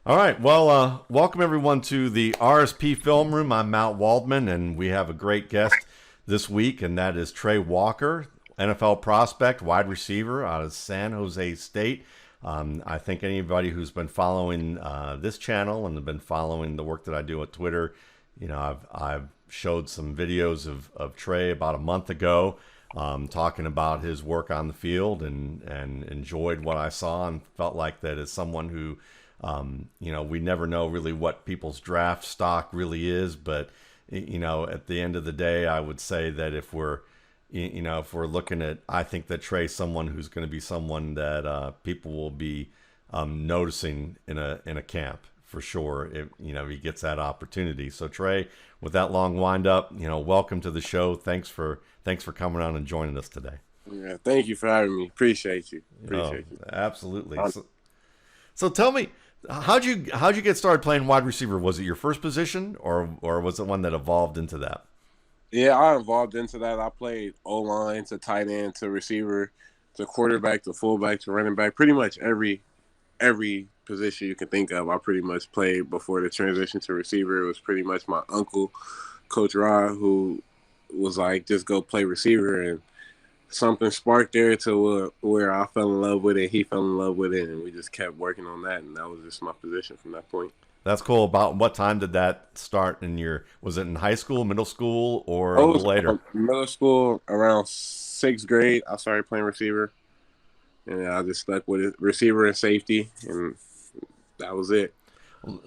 All right. Well, welcome everyone to the RSP Film Room. I'm Matt Waldman, and we have a great guest this week, and that is Tre Walker, NFL prospect, wide receiver out of San Jose State. I think anybody who's been following this channel and been following the work that I do on Twitter, I've showed some videos of Tre about a month ago, talking about his work on the field, and enjoyed what I saw, and felt like that as someone who we never know really what people's draft stock really is, but at the end of the day, I would say that if we're looking at, I think that Tre's someone who's going to be someone that people will be noticing in a camp for sure. If he gets that opportunity. So Tre, with that long wind up, welcome to the show. Thanks for coming on and joining us today. Yeah, thank you for having me. Appreciate you. Oh, Appreciate you. absolutely. So tell me, how'd you get started playing wide receiver? Was it your first position, or was it one that evolved into that? Yeah, I evolved into that. I played O-line to tight end to receiver to quarterback to fullback to running back. Pretty much every position you can think of, I pretty much played before the transition to receiver. It was pretty much my uncle, Coach Rod, who was like, just go play receiver, and something sparked there to where I fell in love with it. He fell in love with it, and we just kept working on that, and that was just my position from that point. That's cool. About what time did that start in was it in high school, middle school, or I a little was later? middle school, around sixth grade. I started playing receiver, and I just stuck with it, receiver and safety, and that was it.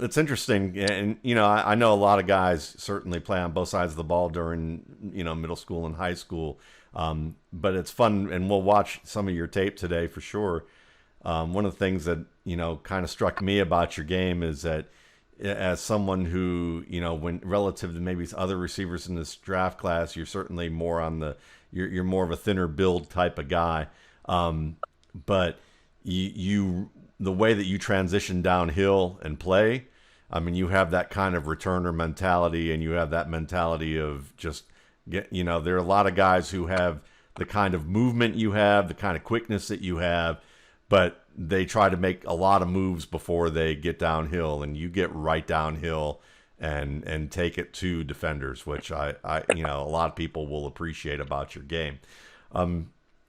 It's interesting, and I know a lot of guys certainly play on both sides of the ball during middle school and high school, but it's fun, and we'll watch some of your tape today for sure. One of the things that kind of struck me about your game is that, as someone who when relative to maybe other receivers in this draft class, you're certainly more on you're more of a thinner build type of guy, but you the way that you transition downhill and play, I mean, you have that kind of returner mentality, and you have that mentality of just there are a lot of guys who have the kind of movement you have, the kind of quickness that you have, but they try to make a lot of moves before they get downhill, and you get right downhill and take it to defenders, which I a lot of people will appreciate about your game.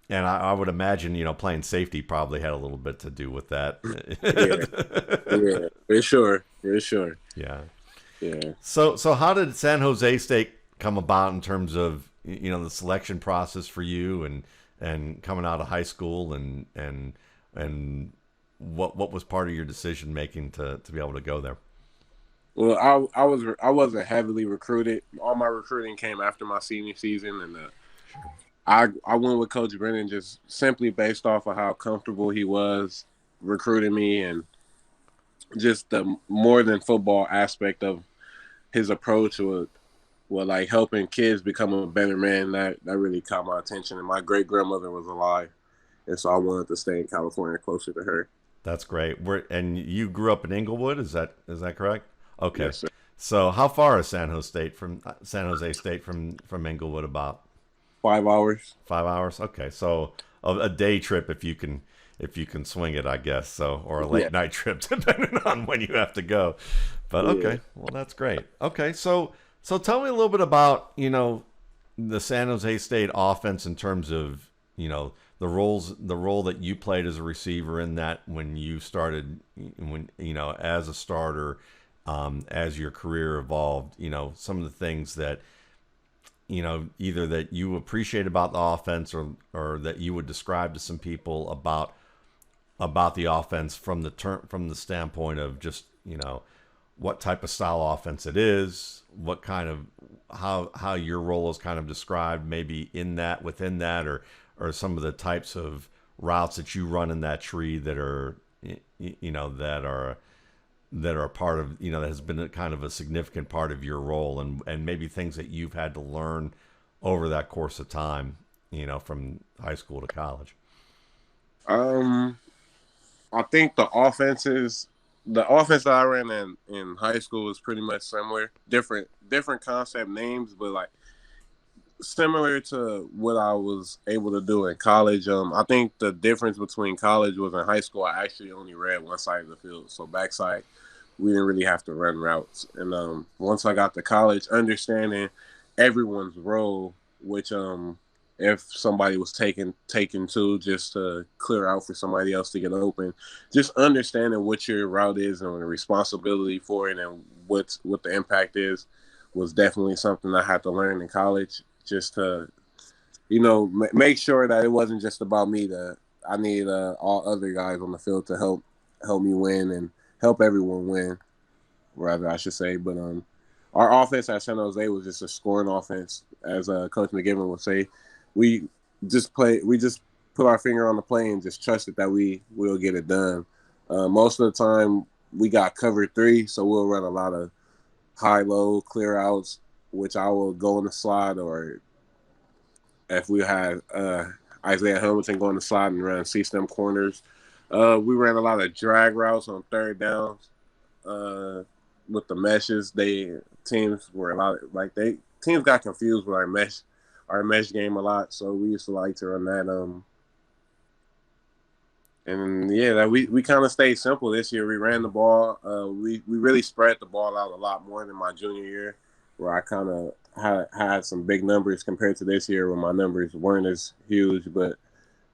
And I would imagine, playing safety probably had a little bit to do with that. Yeah, for sure, for sure. Yeah. Yeah. So how did San Jose State come about in terms of the selection process for you, and coming out of high school, and what was part of your decision making to be able to go there? Well, I wasn't heavily recruited. All my recruiting came after my senior season, and I went with Coach Brennan just simply based off of how comfortable he was recruiting me, and just the more than football aspect of his approach with like helping kids become a better man. That really caught my attention. And my great grandmother was alive, and so I wanted to stay in California closer to her. That's great. And you grew up in Inglewood, is that correct? Okay. Yes, sir. So how far is San Jose State from Inglewood? About 5 hours. 5 hours. Okay, so a day trip if you can swing it, I guess. So, or a late night trip, depending on when you have to go. But okay, Yeah. well, that's great. Okay, so tell me a little bit about the San Jose State offense in terms of the role that you played as a receiver in that, when you started, when as a starter, as your career evolved, some of the things that either that you appreciate about the offense, or that you would describe to some people about the offense from the standpoint of just what type of style offense it is, what kind of how your role is kind of described maybe within that, or some of the types of routes that you run in that tree that are that are a part of that has been a kind of a significant part of your role, and maybe things that you've had to learn over that course of time, from high school to college. Um, I think the offense that I ran in high school was pretty much similar. Different concept names, but like similar to what I was able to do in college. I think the difference between college was in high school, I actually only ran one side of the field. So backside we didn't really have to run routes. And once I got to college, understanding everyone's role, which if somebody was taken to just to clear out for somebody else to get open, just understanding what your route is and the responsibility for it and what the impact is was definitely something I had to learn in college. Just to make sure that it wasn't just about me. That I need all other guys on the field to help me win and help everyone win, rather I should say. But our offense at San Jose was just a scoring offense, as Coach McGivern would say. We we just put our finger on the play and just trusted that we will get it done. Most of the time we got cover three, so we'll run a lot of high low clear outs, which I will go in the slot, or if we had Isaiah Hamilton go in the slot and run C-stem corners. We ran a lot of drag routes on third downs. With the meshes, teams were a lot teams got confused with our mesh game a lot. So we used to like to run that. And yeah, we kind of stayed simple this year. We ran the ball. We really spread the ball out a lot more than my junior year, where I kind of had some big numbers compared to this year, where my numbers weren't as huge, but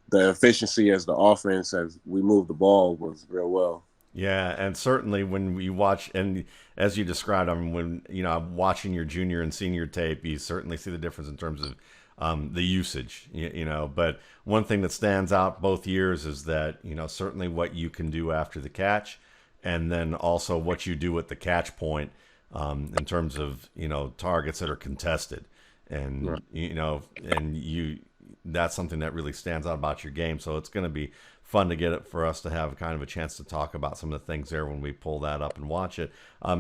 the efficiency as the offense as we moved the ball was real well. Yeah, and certainly when we watch, and as you described, I mean, when I'm watching your junior and senior tape, you certainly see the difference in terms of the usage. But one thing that stands out both years is that certainly what you can do after the catch, and then also what you do at the catch point in terms of targets that are contested, and Right. and you that's something that really stands out about your game. So it's going to be fun to get it for us to have kind of a chance to talk about some of the things there when we pull that up and watch it.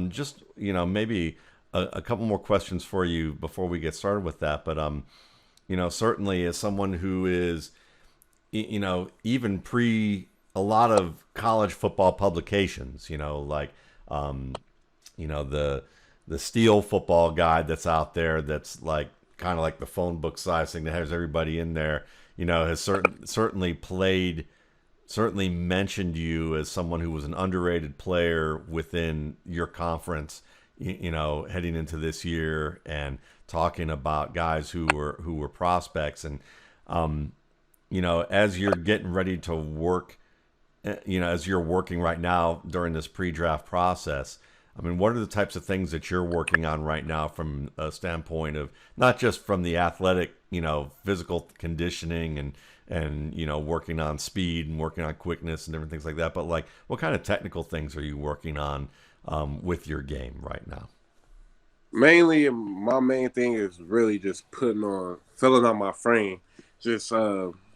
Just maybe a couple more questions for you before we get started with that. But certainly as someone who is even pre a lot of college football publications, like the Steel Football Guide that's out there, that's like kind of like the phone book size thing that has everybody in there, has certainly mentioned you as someone who was an underrated player within your conference, heading into this year, and talking about guys who were prospects. And as you're getting ready to work, as you're working right now during this pre-draft process, I mean, what are the types of things that you're working on right now from a standpoint of not just from the athletic, physical conditioning and working on speed and working on quickness and different things like that, but like what kind of technical things are you working on with your game right now? Mainly, my main thing is really just filling out my frame, just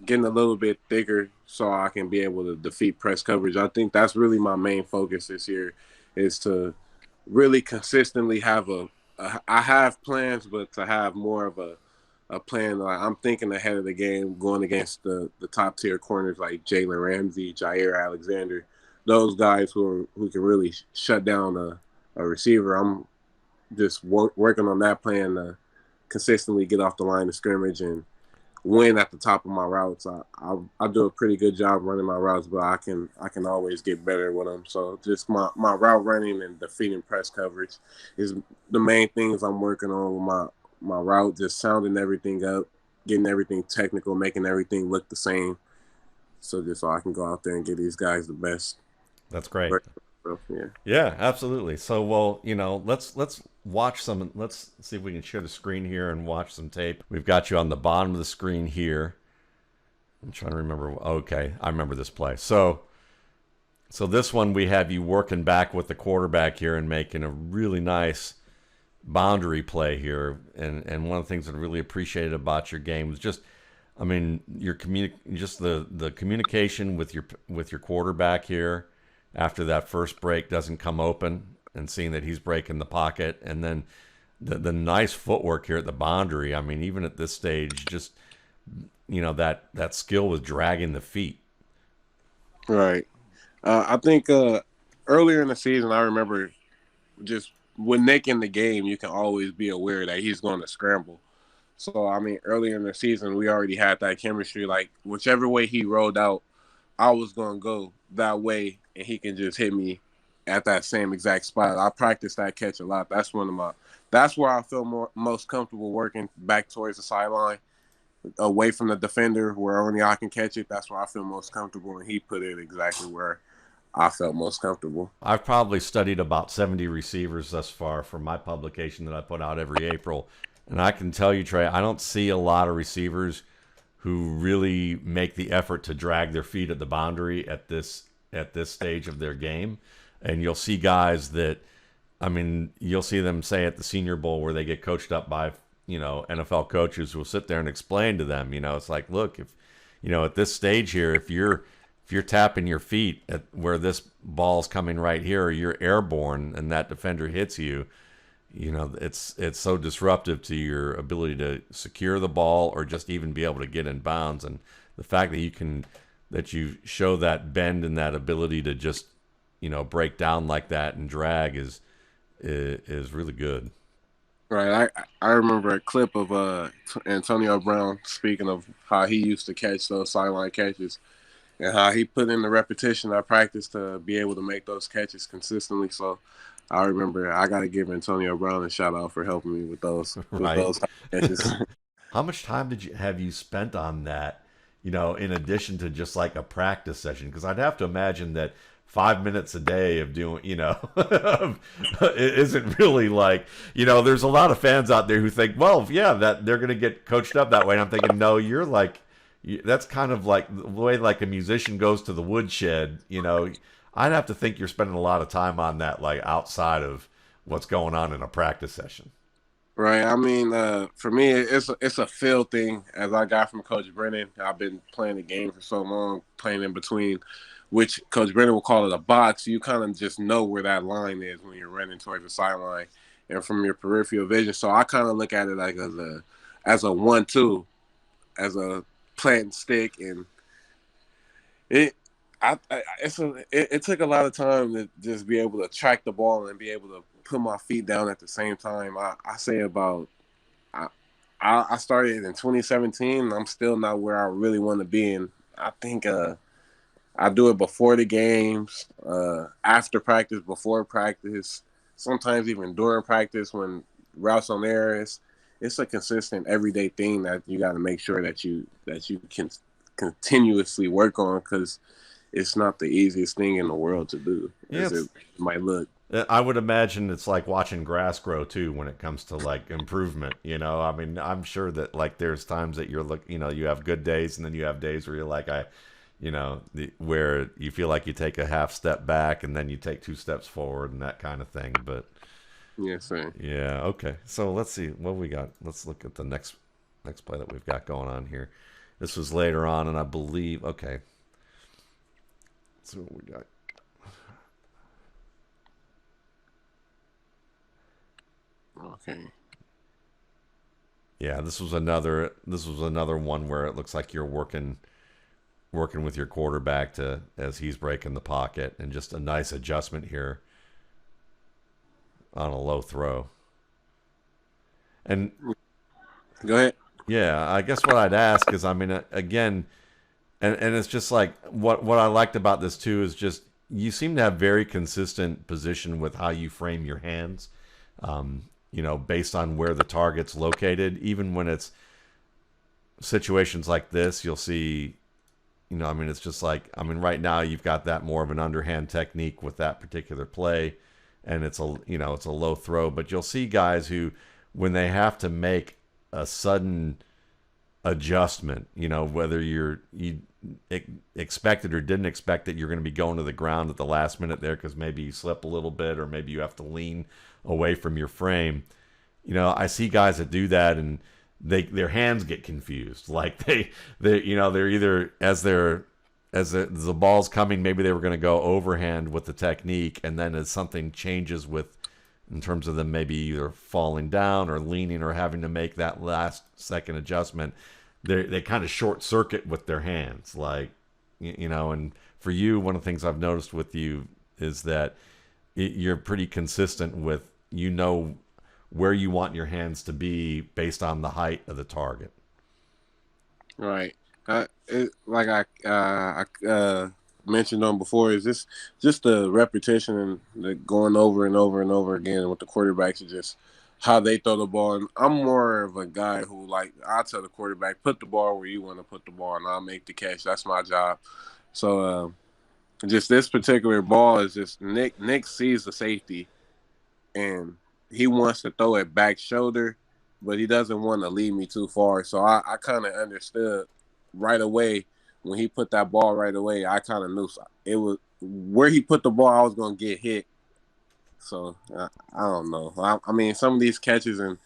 getting a little bit thicker so I can be able to defeat press coverage. I think that's really my main focus this year, is to really consistently I have plans, but to have more of a plan. Like, I'm thinking ahead of the game, going against the top tier corners like Jalen Ramsey, Jair Alexander, those guys who can really shut down a receiver. I'm just working on that plan to consistently get off the line of scrimmage and win at the top of my routes. I do a pretty good job running my routes, but I can always get better with them. So just my route running and defeating press coverage is the main things I'm working on with my route. Just sounding everything up, getting everything technical, making everything look the same. So just so I can go out there and give these guys the best. That's great. Yeah. Yeah, absolutely. So, well, let's watch some. Let's see if we can share the screen here and watch some tape. We've got you on the bottom of the screen here. I'm trying to remember. Okay, I remember this play. So this one we have you working back with the quarterback here and making a really nice boundary play here. And one of the things that I really appreciated about your game was just, I mean, just the communication with your quarterback here after that first break doesn't come open, and seeing that he's breaking the pocket, and then the nice footwork here at the boundary. I mean, even at this stage, just that skill with dragging the feet. Right. I think earlier in the season, I remember just with Nick in the game, you can always be aware that he's going to scramble. So, I mean, earlier in the season, we already had that chemistry. Like, whichever way he rolled out, I was going to go that way, and he can just hit me at that same exact spot. I practice that catch a lot. That's one of my. That's where I feel most comfortable working back towards the sideline, away from the defender, where only I can catch it. That's where I feel most comfortable, and he put it exactly where I felt most comfortable. I've probably studied about 70 receivers thus far for my publication that I put out every April. And I can tell you, Trey, I don't see a lot of receivers who really make the effort to drag their feet at the boundary at this stage of their game. And you'll see guys that, I mean, you'll see them say at the Senior Bowl where they get coached up by, NFL coaches who will sit there and explain to them, it's like, look, if, at this stage here, if you're tapping your feet at where this ball's coming right here, or you're airborne and that defender hits you, it's so disruptive to your ability to secure the ball or just even be able to get in bounds. And the fact that you show that bend and that ability to just break down like that and drag is really good. Right. I remember a clip of Antonio Brown speaking of how he used to catch those sideline catches and how he put in the repetition I practice to be able to make those catches consistently. So I remember I got to give Antonio Brown a shout out for helping me with those Right. with those catches. How much time have you spent on that? In addition to just like a practice session, because I'd have to imagine that 5 minutes a day of doing, it isn't really like, there's a lot of fans out there who think, well, yeah, that they're going to get coached up that way. And I'm thinking, no, you're like, that's kind of like the way like a musician goes to the woodshed. I'd have to think you're spending a lot of time on that, like outside of what's going on in a practice session. Right. I mean, for me, it's a feel thing. As I got from Coach Brennan, I've been playing the game for so long, playing in between, which Coach Brennan will call it a box. You kind of just know where that line is when you're running towards the sideline, and from your peripheral vision. So I kind of look at it like as a 1-2, as a plant stick, and it. It took a lot of time to just be able to track the ball and be able to put my feet down at the same time. I say about I started in 2017 and I'm still not where I really want to be. And I think I do it before the games, after practice, before practice, sometimes even during practice when routes on air. It's a consistent everyday thing that you got to make sure that you can continuously work on, because it's not the easiest thing in the world to do, as Yes. it might look. I would imagine it's like watching grass grow too when it comes to like improvement. I mean, I'm sure that like there's times that you have good days and then you have days where you're like, where you feel like you take a half step back and then you take 2 steps forward and that kind of thing. But Yes, sir. yeah, okay. So let's see what we got. Let's look at the next play that we've got going on here. This was later on, and I believe, okay. So what we got. Okay. Yeah, this was another one where it looks like you're working with your quarterback as he's breaking the pocket, and just a nice adjustment here on a low throw. And Go ahead. yeah, I guess what I'd ask is, I mean, again, and it's just like what I liked about this too is just you seem to have very consistent position with how you frame your hands. Based on where the target's located. Even when it's situations like this, you'll see, I mean, it's just like, I mean, right now you've got that more of an underhand technique with that particular play, and it's a low throw. But you'll see guys who, when they have to make a sudden adjustment, whether you expected or didn't expect that you're going to be going to the ground at the last minute there because maybe you slip a little bit or maybe you have to lean away from your frame. I see guys that do that and their hands get confused. Like they're either as the ball's coming, maybe they were going to go overhand with the technique, and then as something changes in terms of them maybe either falling down or leaning or having to make that last second adjustment, they kind of short circuit with their hands. Like, and for you, one of the things I've noticed with you is that you're pretty consistent with, where you want your hands to be based on the height of the target. Right. Like mentioned on before is just the repetition and the going over and over and over again with the quarterbacks is just how they throw the ball. And I'm more of a guy who, like, I tell the quarterback, put the ball where you want to put the ball, and I'll make the catch. That's my job. So just this particular ball is just Nick sees the safety and he wants to throw it back shoulder, but he doesn't want to lead me too far. So I kind of understood right away when he put that ball right away. I kind of knew it was where he put the ball, I was going to get hit. So I don't know. I mean, some of these catches and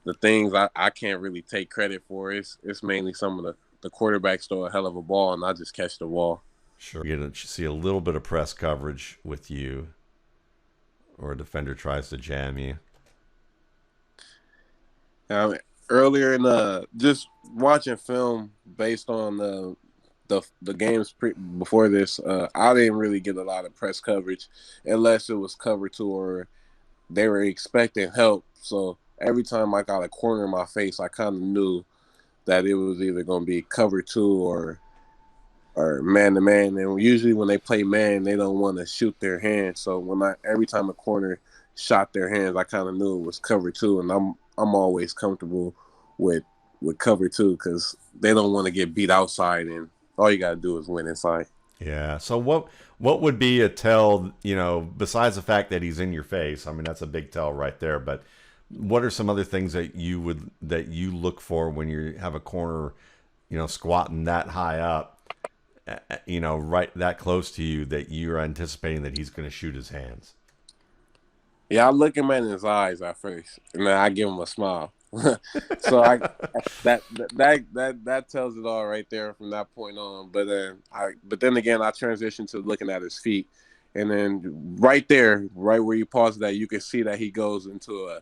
the things I can't really take credit for. It's mainly some of the quarterbacks throw a hell of a ball, and I just catch the ball. Sure. You get to see a little bit of press coverage with you, or a defender tries to jam you. Earlier in just watching film based on the games before this, I didn't really get a lot of press coverage unless it was cover two or they were expecting help. So every time I got a corner in my face, I kind of knew that it was either going to be cover two or man to man. And usually when they play man, they don't want to shoot their hands. So every time a corner shot their hands, I kind of knew it was cover two, and I'm always comfortable with cover two because they don't want to get beat outside, and all you got to do is win inside. Yeah. So what would be a tell, besides the fact that he's in your face? I mean, that's a big tell right there, but what are some other things that you look for when you have a corner, squatting that high up, right that close to you, that you're anticipating that he's going to shoot his hands? Yeah, I look him in his eyes at first, and then I give him a smile. So that tells it all right there from that point on. But then again, I transitioned to looking at his feet, and then right there, right where you pause that, you can see that he goes into a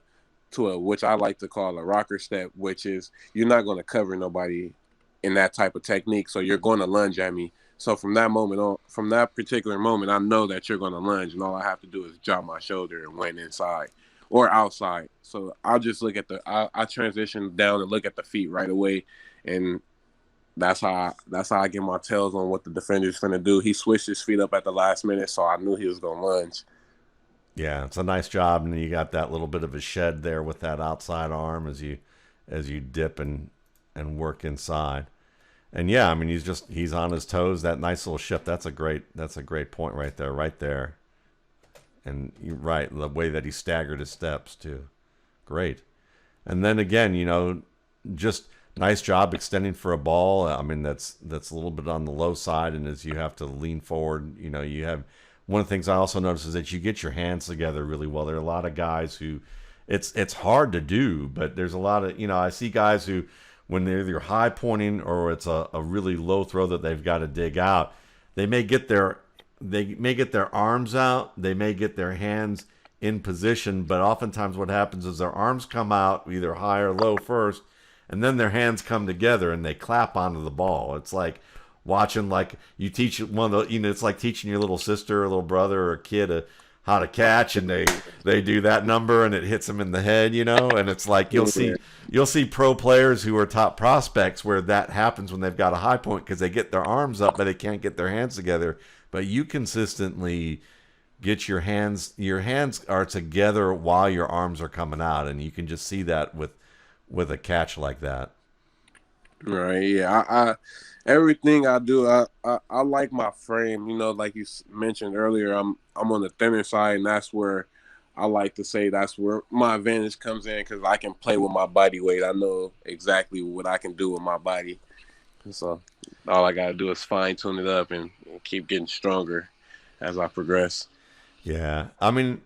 which I like to call a rocker step, which is you're not going to cover nobody in that type of technique, so you're going to lunge at me. So from that particular moment, I know that you're going to lunge, and all I have to do is drop my shoulder and went inside or outside. So I'll just look at I transition down and look at the feet right away, and that's how I get my tells on what the defender's going to do. He switched his feet up at the last minute, so I knew he was going to lunge. Yeah, it's a nice job, and you got that little bit of a shed there with that outside arm as you dip and work inside. And yeah, I mean he's on his toes. That nice little shift. That's a great point right there. And you're right, the way that he staggered his steps too. Great. And then again, just nice job extending for a ball. I mean that's a little bit on the low side, and as you have to lean forward, you have one of the things I also notice is that you get your hands together really well. There are a lot of guys who it's hard to do, but there's a lot of I see guys who, when they're either high pointing or it's a really low throw that they've got to dig out, they may get their arms out, they may get their hands in position, but oftentimes what happens is their arms come out either high or low first, and then their hands come together and they clap onto the ball. It's like watching, like you teach one of the, it's like teaching your little sister or little brother or a kid how to catch, and they do that number and it hits them in the head, and it's like you'll see pro players who are top prospects where that happens when they've got a high point because they get their arms up but they can't get their hands together. But you consistently get your hands are together while your arms are coming out, and you can just see that with a catch like that. Right. Yeah. I everything I do, I like my frame. Like you mentioned earlier, I'm on the thinner side, and that's where I like to say that's where my advantage comes in because I can play with my body weight. I know exactly what I can do with my body, so all I gotta do is fine tune it up and keep getting stronger as I progress. Yeah. I mean,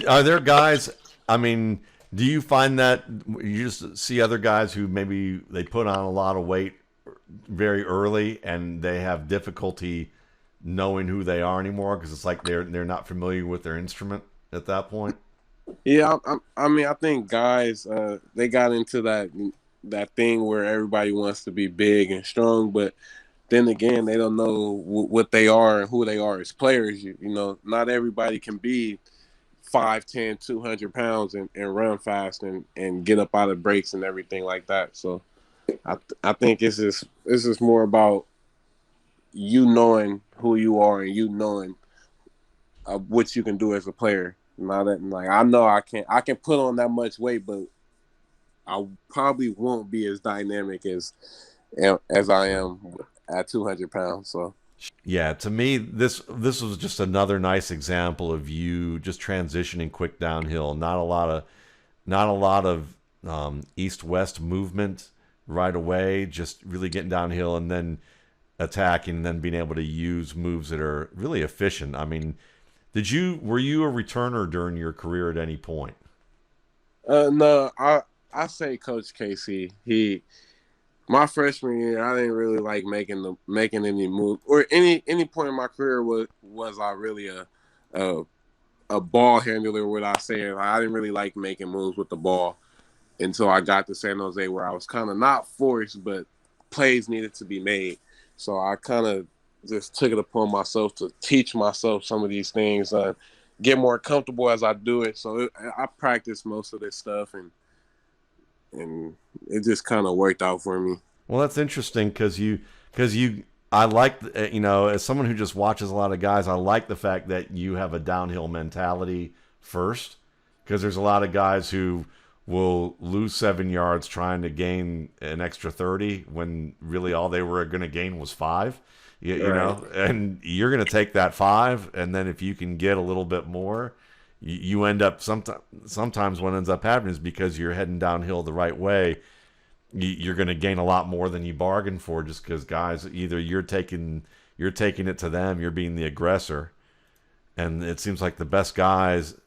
are there guys? I mean, do you find that you just see other guys who maybe they put on a lot of weight very early and they have difficulty knowing who they are anymore because it's like they're not familiar with their instrument at that point? Yeah, I mean, I think guys they got into that thing where everybody wants to be big and strong, but then again, they don't know what they are and who they are as players. Not everybody can be 5'10", 200 pounds and run fast and get up out of breaks and everything like that. So I think it's just more about you knowing who you are and you knowing what you can do as a player. Now that like I know I can put on that much weight, but I probably won't be as dynamic as I Sure. am at 200 pounds. So Yeah, to me, this was just another nice example of you just transitioning quick downhill. Not a lot of east west movement right away. Just really getting downhill and then attacking, and then being able to use moves that are really efficient. I mean, were you a returner during your career at any point? no, I say Coach Casey. My freshman year, I didn't really like making any move or any point in my career was I really a a ball handler. What I say, I didn't really like making moves with the ball until I got to San Jose, where I was kind of not forced, but plays needed to be made. So I kind of just took it upon myself to teach myself some of these things, get more comfortable as I do it. So I practice most of this stuff, and it just kind of worked out for me. Well, that's interesting because I like as someone who just watches a lot of guys, I like the fact that you have a downhill mentality first, because there's a lot of guys who will lose 7 yards trying to gain an extra 30 when really all they were going to gain was five. Right. And you're going to take that five, and then if you can get a little bit more, you end up sometimes what ends up happening is because you're heading downhill the right way, you're going to gain a lot more than you bargained for, just because guys, either you're taking it to them, you're being the aggressor, and it seems like the best guys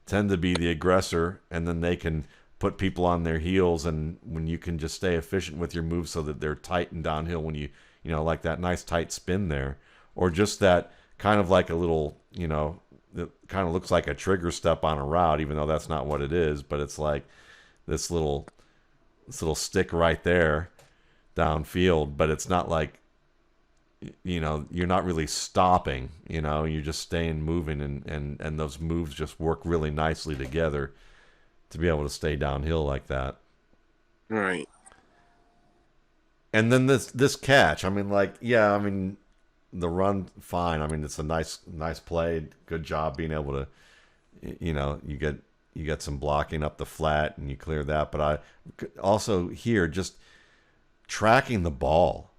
tend to be the aggressor, and then they can put people on their heels, and when you can just stay efficient with your moves so that they're tight and downhill, when like that nice tight spin there, or just that kind of like a little, it kind of looks like a trigger step on a route, even though that's not what it is, but it's like this little stick right there downfield, but it's not like, you're not really stopping, you're just staying moving, and those moves just work really nicely together to be able to stay downhill like that. Right. And then this catch, I mean, like, yeah, I mean, the run, fine. I mean, it's a nice play, good job being able to, you get some blocking up the flat and you clear that. But I also here just tracking the ball.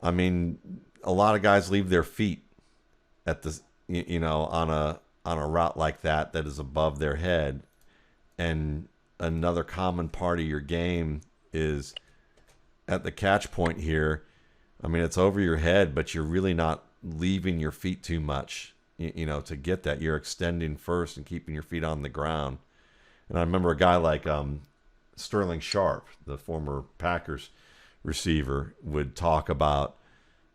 I mean, a lot of guys leave their feet at the on a route like that is above their head. And another common part of your game is at the catch point here. I mean, it's over your head, but you're really not leaving your feet too much, to get that. You're extending first and keeping your feet on the ground. And I remember a guy like Sterling Sharp, the former Packers receiver, would talk about,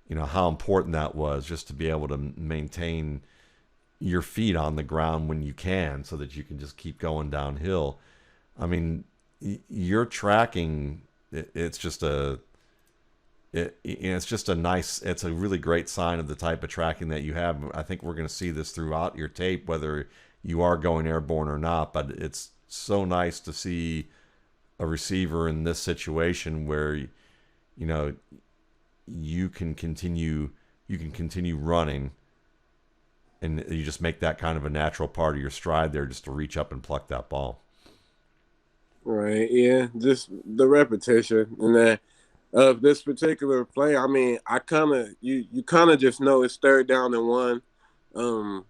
how important that was, just to be able to maintain your feet on the ground when you can, so that you can just keep going downhill. I mean, you're tracking. It's just it's a really great sign of the type of tracking that you have. I think we're going to see this throughout your tape, whether you are going airborne or not. But it's so nice to see a receiver in this situation where, you can continue running, and you just make that kind of a natural part of your stride there, just to reach up and pluck that ball. Right. Yeah. Just the repetition, and then of this particular play. I mean, you kind of just know it's third down and one. Um,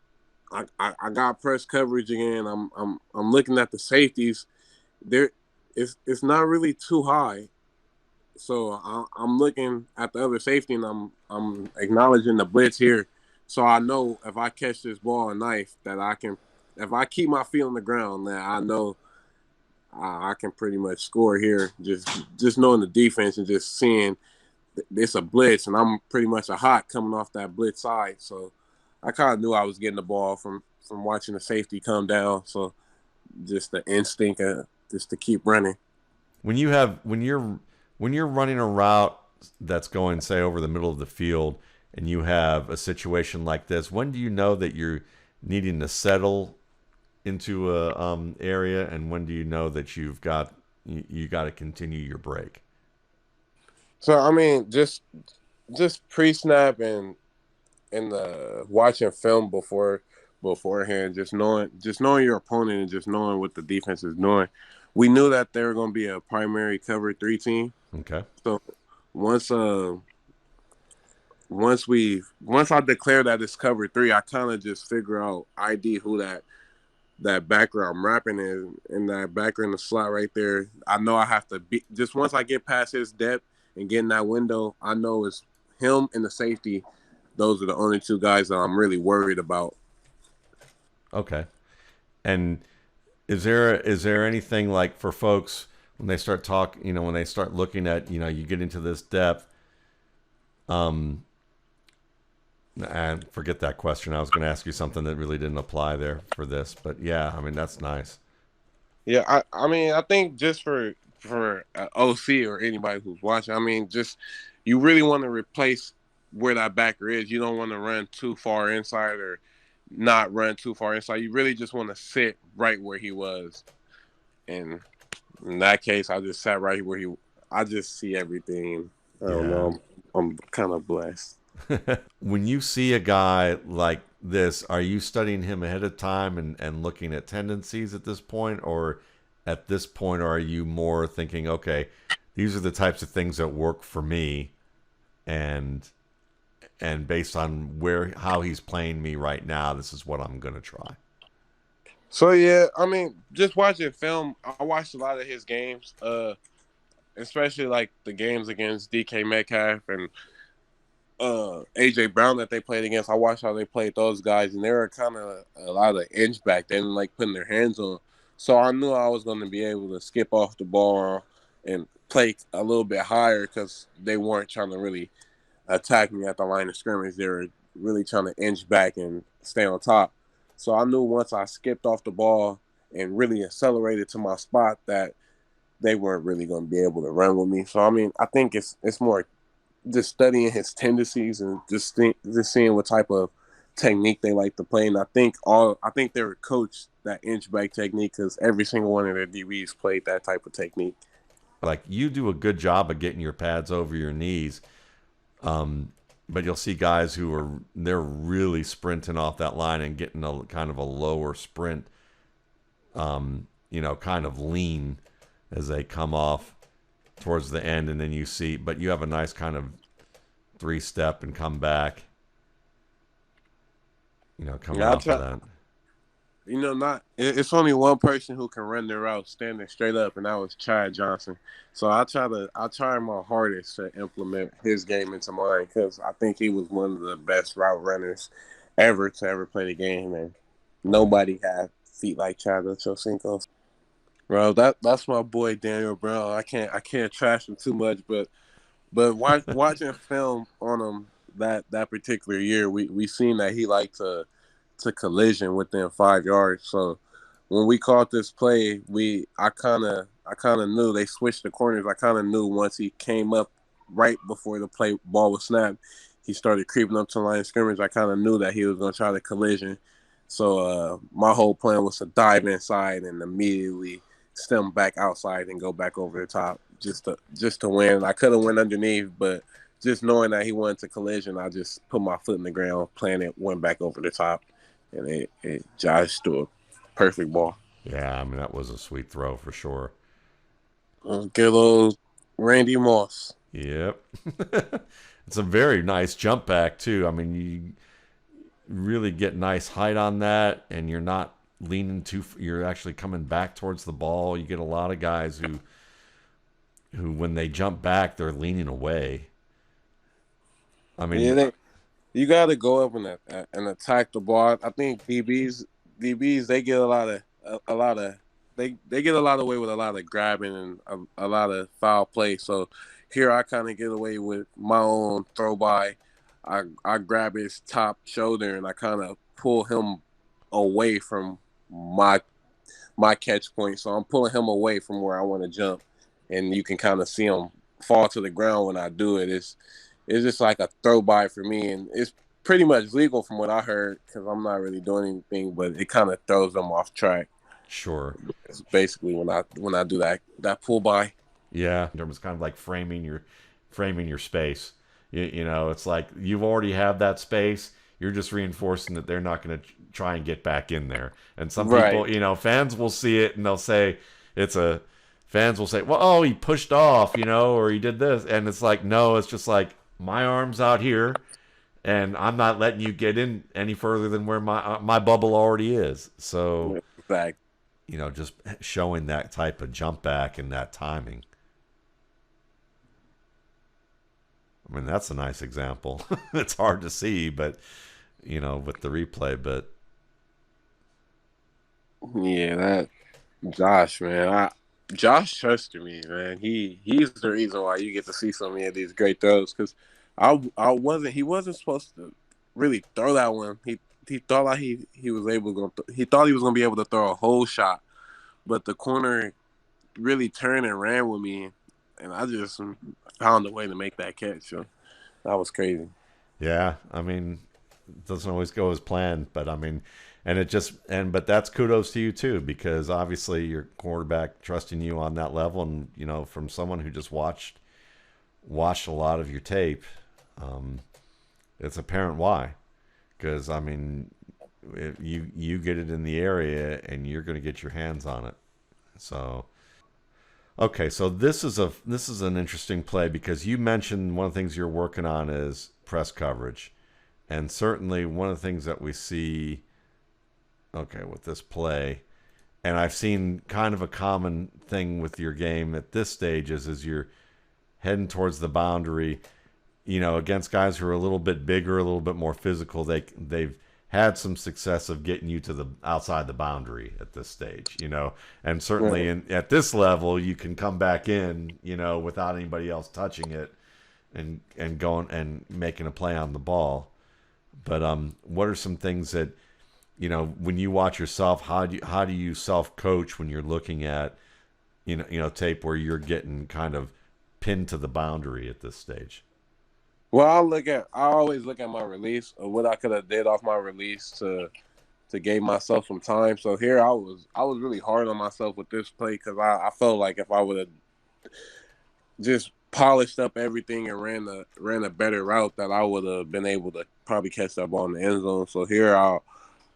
I got press coverage again. I'm looking at the safeties. There, it's not really too high. So I'm looking at the other safety, and I'm acknowledging the blitz here. So I know if I catch this ball and knife, that I can. If I keep my feet on the ground, that I know I can pretty much score here. Just knowing the defense and just seeing it's a blitz, and I'm pretty much a hot coming off that blitz side. So I kind of knew I was getting the ball from watching the safety come down. So just the instinct just to keep running. When you're running a route that's going, say, over the middle of the field, and you have a situation like this, when do you know that you're needing to settle into a area, and when do you know that you got to continue your break? So I mean, just just pre-snap and watching film beforehand, just knowing your opponent and just knowing what the defense is doing. We knew that they were going to be a primary cover three team. Okay. So once once I declare that it's cover three, I kind of just figure out ID who that backer I'm rapping in that backer in the slot right there. I know I have to be just once I get past his depth and get in that window, I know it's him and the safety. Those are the only two guys that I'm really worried about. Okay. And is there anything like for folks when they start when they start looking at, you get into this depth, um, and forget that question. I was going to ask you something that really didn't apply there for this, but yeah, I mean, that's nice. Yeah, I mean I think just for OC or anybody who's watching, I mean just you really want to replace where that backer is. You don't want to run too far inside or not run too far inside. You really just want to sit right where he was. And in that case, I just sat right where he. I just see everything. I don't Yeah. know. I'm kind of blessed. When you see a guy like this, are you studying him ahead of time and looking at tendencies at this point? Or at this point, are you more thinking, okay, these are the types of things that work for me, and based on how he's playing me right now, this is what I'm going to try? So yeah, I mean, just watching film, I watched a lot of his games, especially like the games against DK Metcalf and AJ Brown that they played against. I watched how they played those guys, and they were kind of a lot of inch back. They didn't like putting their hands on. So I knew I was going to be able to skip off the ball and play a little bit higher because they weren't trying to really attack me at the line of scrimmage. They were really trying to inch back and stay on top. So I knew once I skipped off the ball and really accelerated to my spot that they weren't really going to be able to run with me. So I mean, I think it's more just studying his tendencies and just seeing what type of technique they like to play. And I think they were coached that inch back technique because every single one of their DBs played that type of technique. Like, you do a good job of getting your pads over your knees, but you'll see guys they're really sprinting off that line and getting a kind of a lower sprint, kind of lean as they come off towards the end, and then but you have a nice kind of 3-step and come back, coming Yeah, I off of try. that. Not it's only one person who can run their route standing straight up, and that was Chad Johnson. So I try my hardest to implement his game into mine because I think he was one of the best route runners ever to ever play the game, and nobody had feet like Chad Ochocinco. Bro, that's my boy Daniel Brown. I can't trash him too much, but watching film on him that particular year, we seen that he liked to collision within 5 yards. So when we caught this play, I kind of knew they switched the corners. I kind of knew once he came up right before the ball was snapped, he started creeping up to the line of scrimmage. I kind of knew that he was going to try the collision. So my whole plan was to dive inside and immediately stem back outside and go back over the top just to win. I could have went underneath, but just knowing that he wanted to collision, I just put my foot in the ground, playing it, went back over the top, and it judged to a perfect ball. Yeah, I mean, that was a sweet throw for sure. Good old Randy Moss. Yep. It's a very nice jump back too. I mean, you really get nice height on that, and you're not leaning you're actually coming back towards the ball. You get a lot of guys who when they jump back, they're leaning away. I Yeah, mean, you got to go up and attack the ball. I think DBs they get a lot of they get a lot away with a lot of grabbing and a lot of foul play. So here I kind of get away with my own throw by. I grab his top shoulder and I kind of pull him away from my my catch point. So I'm pulling him away from where I want to jump, and you can kind of see him fall to the ground when I do it. It's just like a throw by for me, and it's pretty much legal from what I heard because I'm not really doing anything, but it kind of throws them off track. sure. It's basically when I do that pull by. Yeah, in terms of kind of like framing your space. You know, it's like you've already have that space. You're just reinforcing that they're not going to try and get back in there. And some Right. people, you know, fans will see it and they'll say it's a fans will say, "Well, oh, he pushed off, you know, or he did this." And it's like, "No, it's just like my arms out here and I'm not letting you get in any further than where my bubble already is." So, Exactly. you know, just showing that type of jump back and that timing. I mean, that's a nice example. It's hard to see, but you know, with the replay, but Yeah, that Josh, man. Josh trusted me, man. He's the reason why you get to see so many of these great throws. Because I wasn't he wasn't supposed to really throw that one. He thought like he was able to he thought he was gonna be able to throw a whole shot, but the corner really turned and ran with me, and I just found a way to make that catch. So that was crazy. yeah, I mean, it doesn't always go as planned, but I mean, and it just but that's kudos to you too because obviously your quarterback trusting you on that level, and you know, from someone who just watched a lot of your tape, um, it's apparent why. Because I mean, you get it in the area and you're going to get your hands on it. So okay, so this is an interesting play because you mentioned one of the things you're working on is press coverage, and certainly one of the things that we see, okay, with this play, and I've seen kind of a common thing with your game at this stage is you're heading towards the boundary, you know, against guys who are a little bit bigger, a little bit more physical. They've had some success of getting you to the outside the boundary at this stage, you know, and certainly Right. at this level you can come back in, you know, without anybody else touching it and going and making a play on the ball. But what are some things that you know when you watch yourself? How do you self coach when you're looking at tape where you're getting kind of pinned to the boundary at this stage? Well, I always look at my release or what I could have did off my release to give myself some time. So here I was really hard on myself with this play because I felt like if I would have just polished up everything and ran a better route that I would have been able to probably catch that ball in the end zone. So here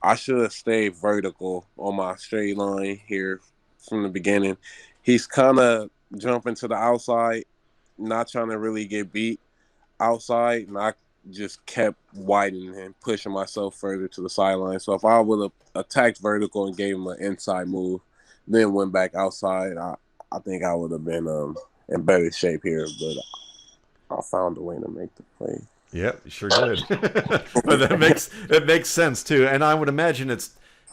I should have stayed vertical on my straight line here from the beginning. He's kind of jumping to the outside, not trying to really get beat outside, and I just kept widening and pushing myself further to the sideline. So if I would have attacked vertical and gave him an inside move, then went back outside, I think I would have been in better shape here. But I found a way to make the play. Yep, you sure did. But it makes sense too, and I would imagine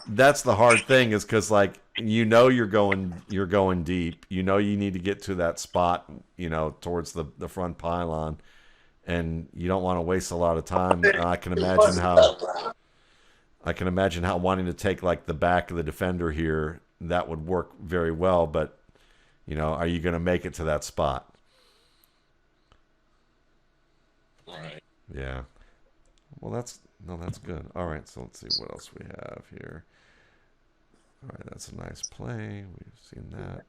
that's the hard thing is because like you're going deep. You know you need to get to that spot, you know, towards the front pylon, and you don't want to waste a lot of time. And I can imagine how wanting to take like the back of the defender here that would work very well. But you know, are you going to make it to that spot? Right. Yeah. Well, that's no, that's good. All right, so let's see what else we have here. All right, that's a nice play. We've seen that.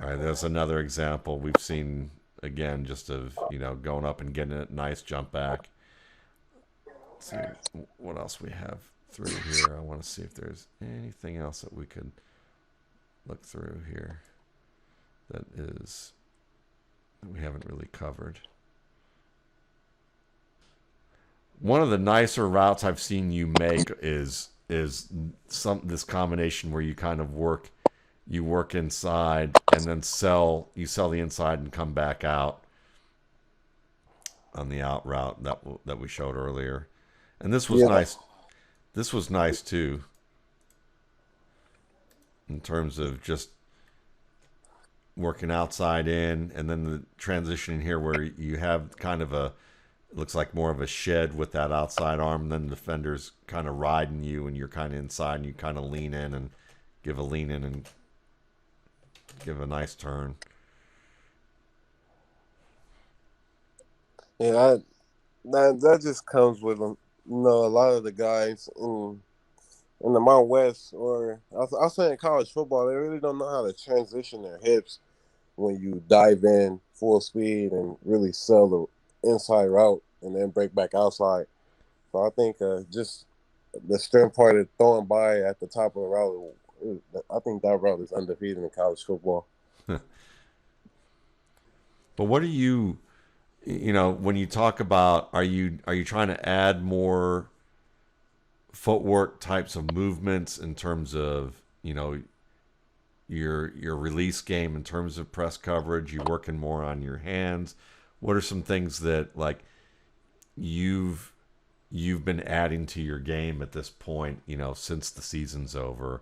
All right, there's another example we've seen again, just of going up and getting a nice jump back. Let's see what else we have through here. I want to see if there's anything else that we could look through here that we haven't really covered. One of the nicer routes I've seen you make is this combination where you kind of work inside and then you sell the inside and come back out on the out route that we showed earlier. And this was Yeah. nice. This was nice too in terms of just working outside in and then the transition here where you have kind of it looks like more of a shed with that outside arm, and then the defender's kind of riding you and you're kind of inside and you kind of lean in and give a lean in and give a nice turn. Yeah, that just comes with them. A lot of the guys in the Mountain West, or I'll say in college football, they really don't know how to transition their hips when you dive in full speed and really sell the inside route and then break back outside. So I think just the strength part of throwing by at the top of the route, I think that route is undefeated in college football. But what are you, when you talk about, are you trying to add more footwork types of movements in terms of, your release game in terms of press coverage? You working more on your hands? What are some things that like you've you've been adding to your game at this point, since the season's over?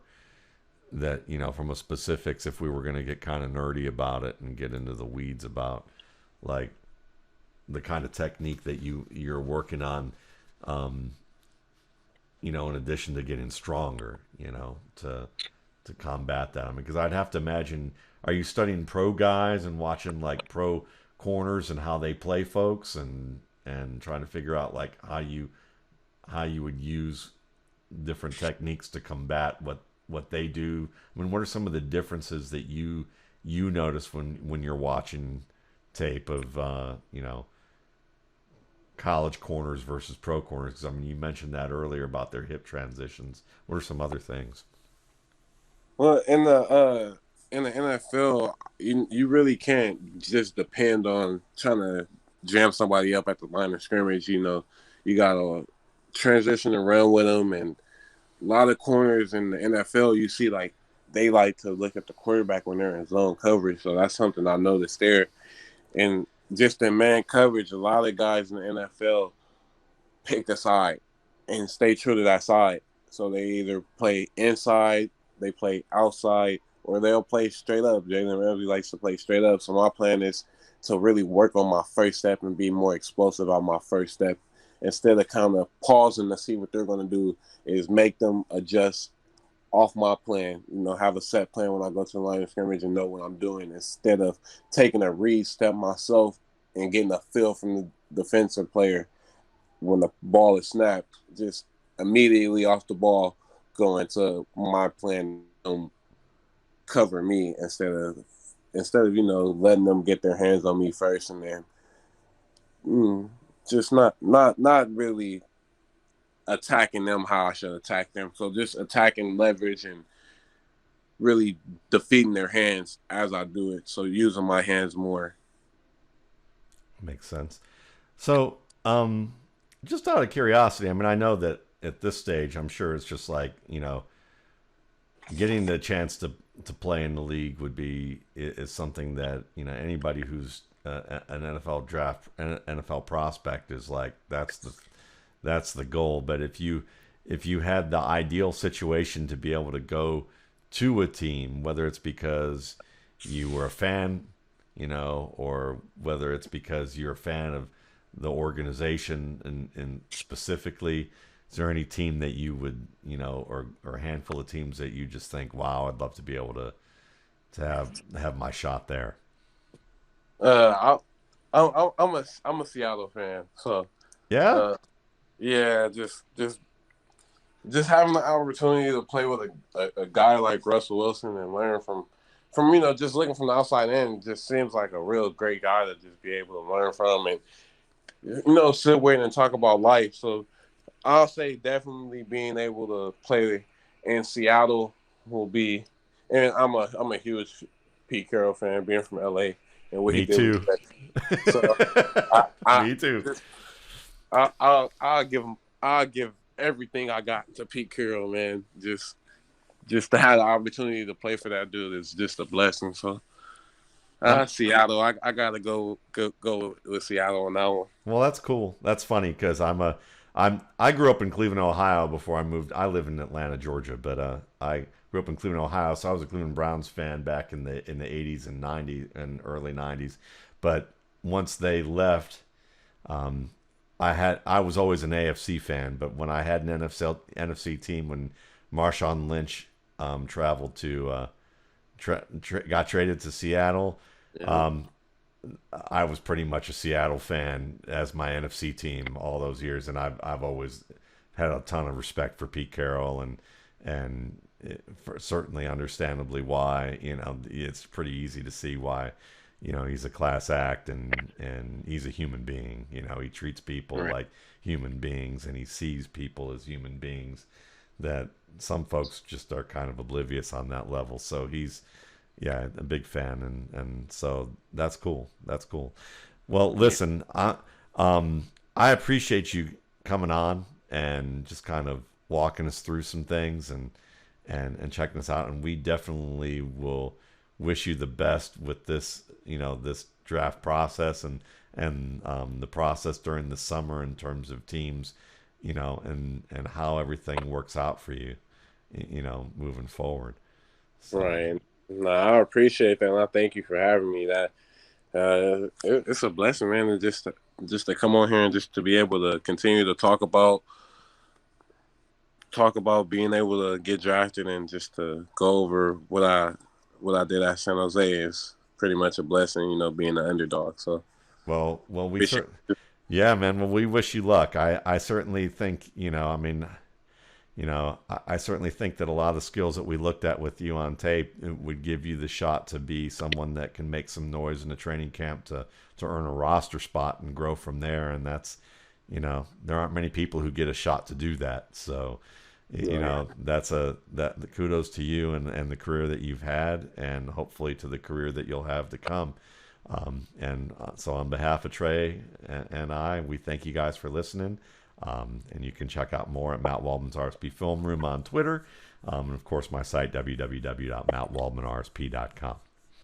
That, from a specifics, if we were going to get kind of nerdy about it and get into the weeds about like the kind of technique that you're working on, um, in addition to getting stronger, to combat that. I mean, because I'd have to imagine, are you studying pro guys and watching like pro corners and how they play folks, and trying to figure out like how you would use different techniques to combat what they do? I mean, what are some of the differences that you notice when you're watching tape of college corners versus pro corners? Because I mean, you mentioned that earlier about their hip transitions. What are some other things? Well, in the NFL, you really can't just depend on trying to jam somebody up at the line of scrimmage. You got to transition and run with them, and a lot of corners in the NFL, you see like they like to look at the quarterback when they're in zone coverage. So that's something I noticed there. And just in man coverage, a lot of guys in the NFL pick the side and stay true to that side. So they either play inside, they play outside, or they'll play straight up. Jalen Ramsey likes to play straight up. So my plan is to really work on my first step and be more explosive on my first step. Instead of kind of pausing to see what they're going to do, is make them adjust off my plan. Have a set plan when I go to the line of scrimmage and know what I'm doing, instead of taking a read step myself and getting a feel from the defensive player when the ball is snapped, just immediately off the ball, going to my plan, cover me instead of letting them get their hands on me first, and then just not really attacking them how I should attack them. So just attacking leverage and really defeating their hands as I do it. So using my hands more. Makes sense. So, just out of curiosity, I mean, I know that at this stage, I'm sure it's just like, getting the chance to play in the league would be is something that anybody who's an an NFL prospect is like, that's the goal. But if you had the ideal situation to be able to go to a team, whether it's because you were a fan, or whether it's because you're a fan of the organization and specifically, is there any team that you would, or a handful of teams that you just think, wow, I'd love to be able to have my shot there? I'm a Seattle fan, so Yeah. uh, yeah, just having the opportunity to play with a guy like Russell Wilson and learn from just looking from the outside in, just seems like a real great guy to just be able to learn from, and sit with and talk about life. So I'll say definitely being able to play in Seattle will be, and I'm a huge Pete Carroll fan, being from LA and what he Me did with too. the Jets. So I Me too. just I'll give everything I got to Pete Carroll, man. Just to have the opportunity to play for that dude is just a blessing. So I'm Seattle, I gotta go with Seattle on that one. Well, that's cool. That's funny because I grew up in Cleveland, Ohio before I moved. I live in Atlanta, Georgia, but I grew up in Cleveland, Ohio, so I was a Cleveland Browns fan back in the 80s and 90s and early 90s. But once they left, um, I was always an AFC fan, but when I had an NFC team, when Marshawn Lynch traveled to got traded to Seattle. Yeah. Um, I was pretty much a Seattle fan as my NFC team all those years, and I've always had a ton of respect for Pete Carroll, and for certainly understandably why. It's pretty easy to see why. He's a class act, and he's a human being. He treats people Right. like human beings, and he sees people as human beings that some folks just are kind of oblivious on that level. So he's, yeah, a big fan, and so that's cool. That's cool. Well, Yeah. listen, I appreciate you coming on and just kind of walking us through some things and checking us out. And we definitely will wish you the best with this, this draft process and the process during the summer in terms of teams, and how everything works out for you, moving forward. So, Right. No, I appreciate that, and I thank you for having me. That it's a blessing, man, to just to come on here and just to be able to continue to talk about being able to get drafted and just to go over what I did at San Jose is pretty much a blessing, being an underdog. So well, appreciate it. yeah, man. Well, we wish you luck. I certainly think, I mean, I certainly think that a lot of the skills that we looked at with you on tape would give you the shot to be someone that can make some noise in the training camp to earn a roster spot and grow from there. And that's, there aren't many people who get a shot to do that. So, Yeah. that the kudos to you and the career that you've had, and hopefully to the career that you'll have to come. So on behalf of Trey and I, we thank you guys for listening. And you can check out more at Matt Waldman's RSP Film Room on Twitter. And of course, my site, www.mattwaldmanrsp.com.